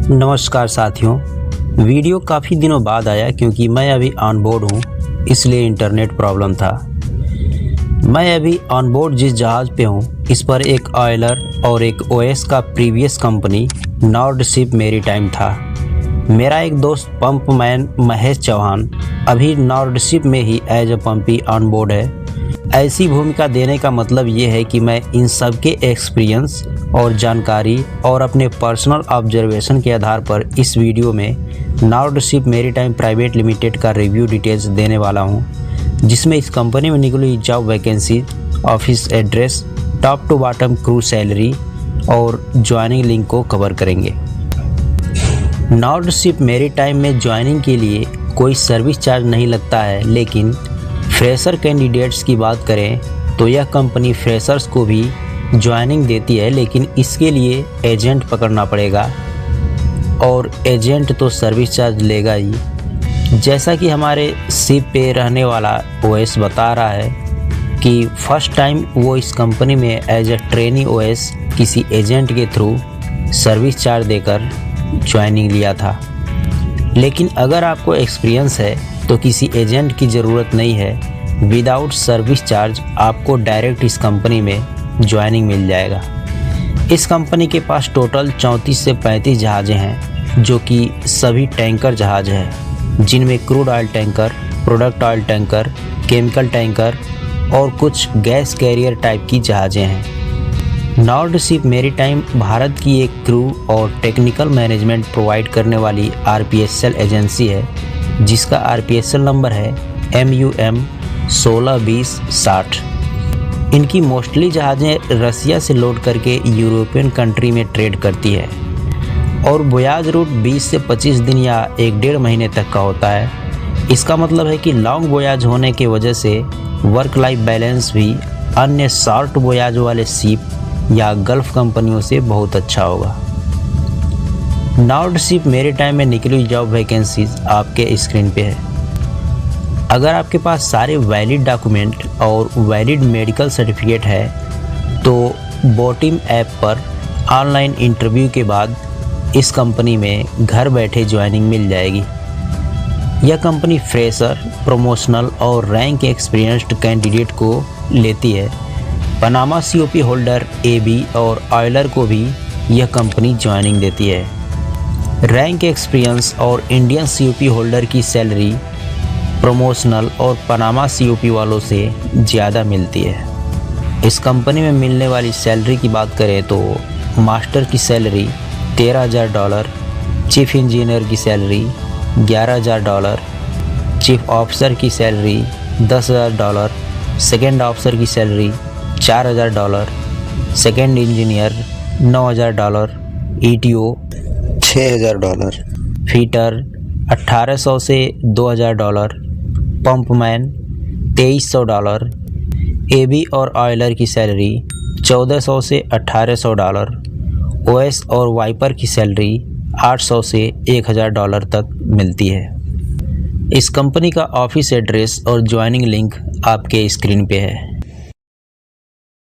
नमस्कार साथियों, वीडियो काफ़ी दिनों बाद आया क्योंकि मैं अभी ऑन बोर्ड हूँ, इसलिए इंटरनेट प्रॉब्लम था। मैं अभी ऑन बोर्ड जिस जहाज़ पे हूँ इस पर एक ऑयलर और एक ओएस का प्रीवियस कंपनी नॉर्डशिप मैरीटाइम था। मेरा एक दोस्त पंप मैन महेश चौहान अभी नॉर्डशिप में ही एज अ पंपी ऑन बोर्ड है। ऐसी भूमिका देने का मतलब ये है कि मैं इन सब के एक्सपीरियंस और जानकारी और अपने पर्सनल ऑब्जर्वेशन के आधार पर इस वीडियो में नॉर्डशिप मैरीटाइम प्राइवेट लिमिटेड का रिव्यू डिटेल्स देने वाला हूँ, जिसमें इस कंपनी में निकली job vacancy, office address, top to bottom crew salary और ज्वाइनिंग लिंक को कवर करेंगे। नॉर्डशिप मैरीटाइम में ज्वाइनिंग के लिए कोई सर्विस चार्ज नहीं लगता है, लेकिन फ्रेशर कैंडिडेट्स की बात करें तो यह कंपनी फ्रेशर्स को भी ज्वाइनिंग देती है, लेकिन इसके लिए एजेंट पकड़ना पड़ेगा और एजेंट तो सर्विस चार्ज लेगा ही। जैसा कि हमारे शिप पे रहने वाला ओएस बता रहा है कि फर्स्ट टाइम वो इस कंपनी में एज अ ट्रेनी ओएस किसी एजेंट के थ्रू सर्विस चार्ज देकर ज्वाइनिंग लिया था। लेकिन अगर आपको एक्सपीरियंस है तो किसी एजेंट की ज़रूरत नहीं है, विदाउट सर्विस चार्ज आपको डायरेक्ट इस कंपनी में ज्वाइनिंग मिल जाएगा। इस कंपनी के पास टोटल 34 से 35 जहाज़ें हैं, जो कि सभी टैंकर जहाज़ हैं, जिनमें crude oil tanker, product oil tanker, chemical tanker और कुछ गैस कैरियर टाइप की जहाज़ें हैं। नॉर्डशिप मैरीटाइम भारत की एक क्रू और टेक्निकल मैनेजमेंट प्रोवाइड करने वाली आरपीएसएल एजेंसी है, जिसका आरपीएसएल नंबर है MUM 162060। इनकी मोस्टली जहाज़ें रसिया से लोड करके यूरोपियन कंट्री में ट्रेड करती है और वोयाज रूट 20 से 25 दिन या 1-1.5 महीने तक का होता है। इसका मतलब है कि लॉन्ग वोयाज होने की वजह से वर्क लाइफ बैलेंस भी अन्य शॉर्ट वोयाज वाले शिप या गल्फ कंपनियों से बहुत अच्छा होगा। नॉर्डशिप मैरीटाइम में निकली जॉब वैकेंसीज आपके स्क्रीन पे है। अगर आपके पास सारे वैलिड डॉक्यूमेंट और वैलिड मेडिकल सर्टिफिकेट है तो बोटिम ऐप पर ऑनलाइन इंटरव्यू के बाद इस कंपनी में घर बैठे ज्वाइनिंग मिल जाएगी। यह कंपनी फ्रेशर, प्रमोशनल और रैंक एक्सपीरियंस्ड कैंडिडेट को लेती है। पनामा COP होल्डर, AB और ऑयलर को भी यह कंपनी ज्वाइनिंग देती है। रैंक एक्सपीरियंस और इंडियन COP होल्डर की सैलरी प्रमोशनल और पनामा COP वालों से ज़्यादा मिलती है। इस कंपनी में मिलने वाली सैलरी की बात करें तो मास्टर की सैलरी $13,000, चीफ इंजीनियर की सैलरी $11,000, चीफ ऑफिसर की सैलरी $10,000, सेकेंड ऑफिसर की salary $4,000, second engineer $9,000, ETO $6,000, fitter $1,800 से $2,000, पंपमैन $2,300, AB और ऑयलर की सैलरी $1,400 से $1,800, ओएस और वाइपर की सैलरी $800 से $1,000 तक मिलती है। इस कंपनी का ऑफिस एड्रेस और ज्वाइनिंग लिंक आपके स्क्रीन पे है।